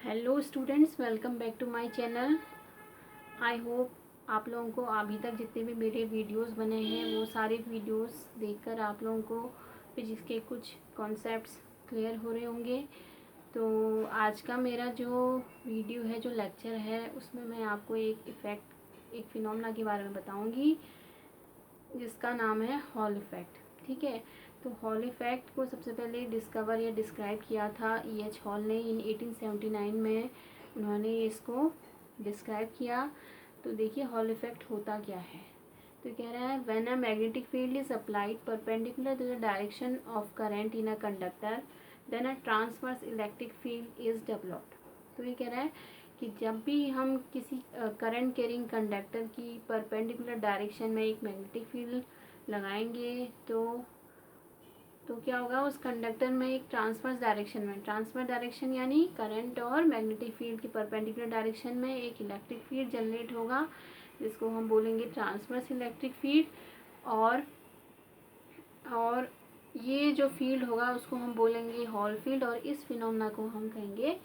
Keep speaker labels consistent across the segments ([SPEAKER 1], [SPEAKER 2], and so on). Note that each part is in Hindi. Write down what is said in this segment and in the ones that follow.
[SPEAKER 1] Hello students, welcome back to my channel. I hope आप लोगों को अभी तक जितने भी मेरे वीडियोस बने हैं वो सारे वीडियोस देखकर आप लोगों को फिजिक्स के कुछ कॉन्सेप्ट्स क्लियर हो रहे होंगे। तो आज का मेरा जो वीडियो है, जो लेक्चर है, उसमें मैं आपको एक फिनोमेना के बारे में बताऊंगी जिसका नाम है हॉल इफ़ेक्ट। ठीक है, तो हॉल इफ़ेक्ट को सबसे पहले डिस्कवर या डिस्क्राइब किया था E.H. हॉल ने इन 1879 में। उन्होंने इसको डिस्क्राइब किया। तो देखिए हॉल इफ़ेक्ट होता क्या है। तो कह रहा है when a magnetic field is applied perpendicular to the direction of current in a conductor then a transverse electric field is developed. तो ये कह रहा है कि जब भी हम किसी करंट कैरिंग कंडक्टर की परपेंडिकुलर डायरेक्शन में एक मैग्नेटिक फील्ड लगाएंगे तो क्या होगा, उस कंडक्टर में एक ट्रांसवर्स डायरेक्शन यानी करंट और मैग्नेटिक फील्ड की परपेंडिकुलर डायरेक्शन में एक इलेक्ट्रिक फील्ड जनरेट होगा जिसको हम बोलेंगे ट्रांसवर्स इलेक्ट्रिक फील्ड। और ये जो फील्ड होगा उसको हम बोलेंगे हॉल फील्ड, और इस फिनोमेना को हम कहेंगे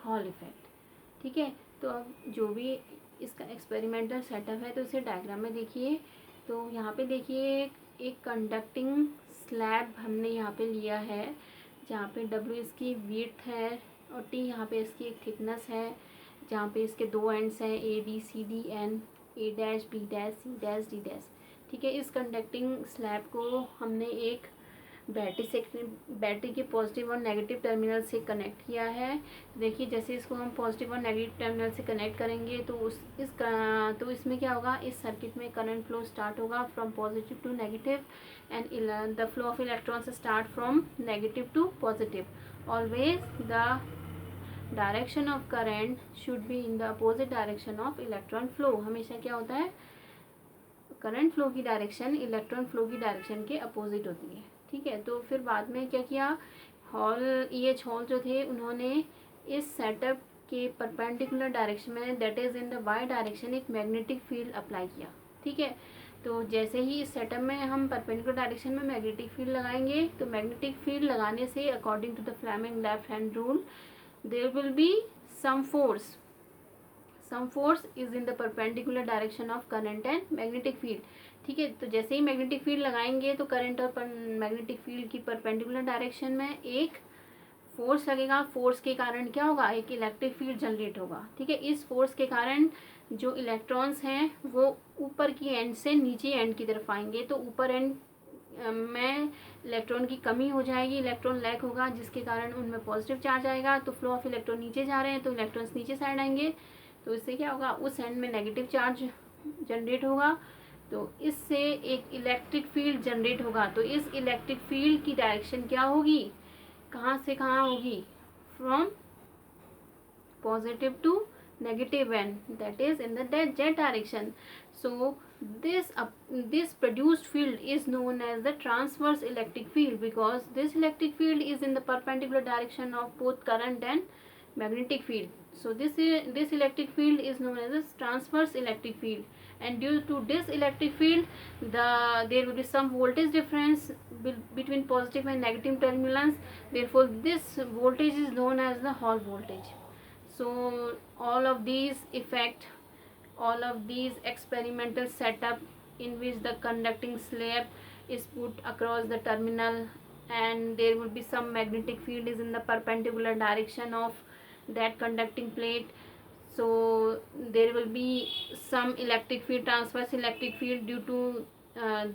[SPEAKER 1] हॉल इफेक्ट। ठीक है, तो अब जो भी इसका एक्सपेरिमेंटल सेटअप है तो इसे डायग्राम में देखिए। तो यहाँ पे देखिए एक कंडक्टिंग स्लैब हमने यहाँ पे लिया है, जहाँ पे W इसकी विड्थ है और T यहाँ पे इसकी एक थिकनेस है, जहाँ पे इसके दो एंड्स हैं ABCD A dash B dash C dash D dash. ठीक है, इस कंडक्टिंग स्लैब को हमने एक बैटरी के पॉजिटिव और नेगेटिव टर्मिनल से कनेक्ट किया है। देखिए जैसे इसको हम पॉजिटिव और नेगेटिव टर्मिनल से कनेक्ट करेंगे तो इसमें क्या होगा, इस सर्किट में करंट फ्लो स्टार्ट होगा from positive to negative and the flow of electrons start from negative to positive. Always the direction of current should be in the opposite direction of electron flow. हमेशा क्या होता है, करंट फ्लो की डायरेक्शन इलेक्ट्रॉन फ्लो की डायरेक्शन के अपोजिट होती है। ठीक है, तो फिर बाद में क्या किया, E.H. हॉल जो थे उन्होंने इस सेटअप के परपेंडिकुलर डायरेक्शन में that is in the Y direction एक मैग्नेटिक फील्ड अप्लाई किया। ठीक है, तो जैसे ही इस सेटअप में हम परपेंडिकुलर डायरेक्शन में मैग्नेटिक फील्ड लगाएंगे तो मैग्नेटिक फील्ड लगाने से according to the Fleming left hand rule there will be some force is in the perpendicular direction of current and magnetic field. ठीक है, तो जैसे ही मैग्नेटिक फील्ड लगाएंगे तो करंट और मैग्नेटिक फील्ड की परपेंडिकुलर डायरेक्शन में एक फोर्स लगेगा। फोर्स के कारण क्या होगा, एक इलेक्ट्रिक फील्ड जनरेट होगा। ठीक है, इस फोर्स के कारण जो इलेक्ट्रॉन्स हैं वो ऊपर की एंड से नीचे एंड की तरफ आएंगे, तो ऊपर एंड में इलेक्ट्रॉन की कमी हो जाएगी, इलेक्ट्रॉन लैक होगा, जिसके कारण उनमें पॉजिटिव चार्ज आएगा। तो फ्लो ऑफ इलेक्ट्रॉन नीचे जा रहे हैं तो इलेक्ट्रॉन्स नीचे साइड आएंगे, तो इससे क्या होगा, उस एंड में नेगेटिव चार्ज जनरेट होगा, तो इससे एक इलेक्ट्रिक फील्ड जनरेट होगा। तो इस इलेक्ट्रिक फील्ड की डायरेक्शन क्या होगी, कहाँ से कहाँ होगी, from positive to negative end, that is in the z direction. So this produced field is known as the transverse electric field because this electric field is in the perpendicular direction of both current and magnetic field. So this electric field is known as a transverse electric field, and due to this electric field there will be some voltage difference between positive and negative terminals. Therefore this voltage is known as the Hall voltage. So all of these experimental setup in which the conducting slab is put across the terminal and there will be some magnetic field is in the perpendicular direction of that conducting plate. So there will be some electric field, transverse electric field due to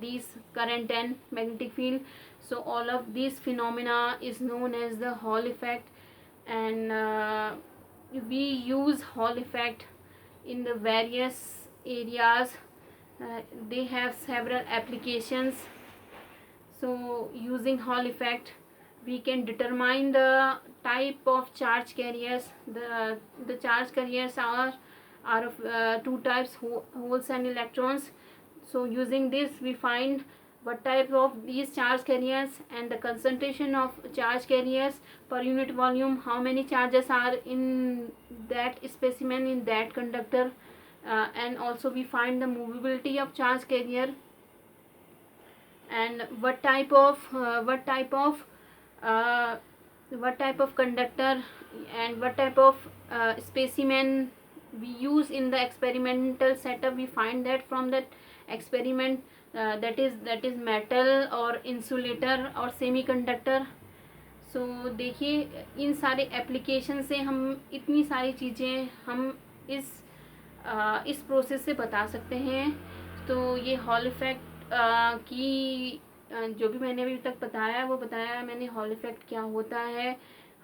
[SPEAKER 1] these current and magnetic field. So all of these phenomena is known as the Hall effect, and we use Hall effect in the various areas. They have several applications. So using Hall effect we can determine the type of charge carriers. The charge carriers are of two types, holes and electrons. So using this we find what type of these charge carriers and the concentration of charge carriers per unit volume, how many charges are in that specimen, in that conductor, and also we find the movability of charge carrier and what type of conductor and what type of specimen we use in the experimental setup. We find that from that experiment, that is metal or insulator or semiconductor. सो देखिए इन सारे एप्लीकेशन से हम इतनी सारी चीज़ें हम इस प्रोसेस से बता सकते हैं। तो ये हॉल इफ़ेक्ट की जो भी मैंने अभी तक बताया वो बताया मैंने। हॉल इफ़ेक्ट क्या होता है,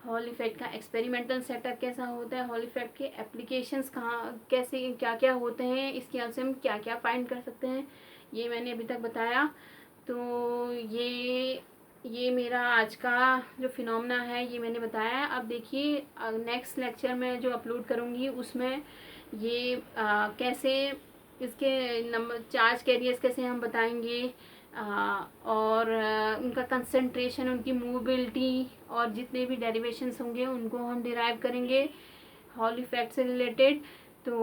[SPEAKER 1] हॉल इफ़ेक्ट का एक्सपेरिमेंटल सेटअप कैसा होता है, हॉल इफ़ेक्ट के एप्लीकेशंस कहाँ कैसे क्या क्या होते हैं, इसकी हेल्प से हम क्या क्या फाइंड कर सकते हैं, ये मैंने अभी तक बताया। तो ये मेरा आज का जो फिनोमेना है ये मैंने बताया। अब देखिए नेक्स्ट लेक्चर में जो अपलोड करूँगी उसमें ये कैसे इसके नंबर चार्ज कैरियर्स कैसे हम बताएंगे, और उनका कंसंट्रेशन, उनकी मूवेबिलिटी और जितने भी डेरिवेशंस होंगे उनको हम डिराइव करेंगे हॉल इफ़ेक्ट से रिलेटेड। तो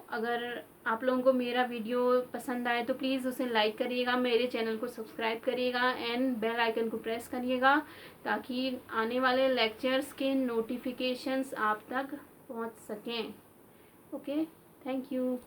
[SPEAKER 1] अगर आप लोगों को मेरा वीडियो पसंद आए तो प्लीज़ उसे लाइक करिएगा, मेरे चैनल को सब्सक्राइब करिएगा एंड बेल आइकन को प्रेस करिएगा ताकि आने वाले लेक्चर्स के नोटिफिकेशंस आप तक पहुंच सकें। Okay, thank you.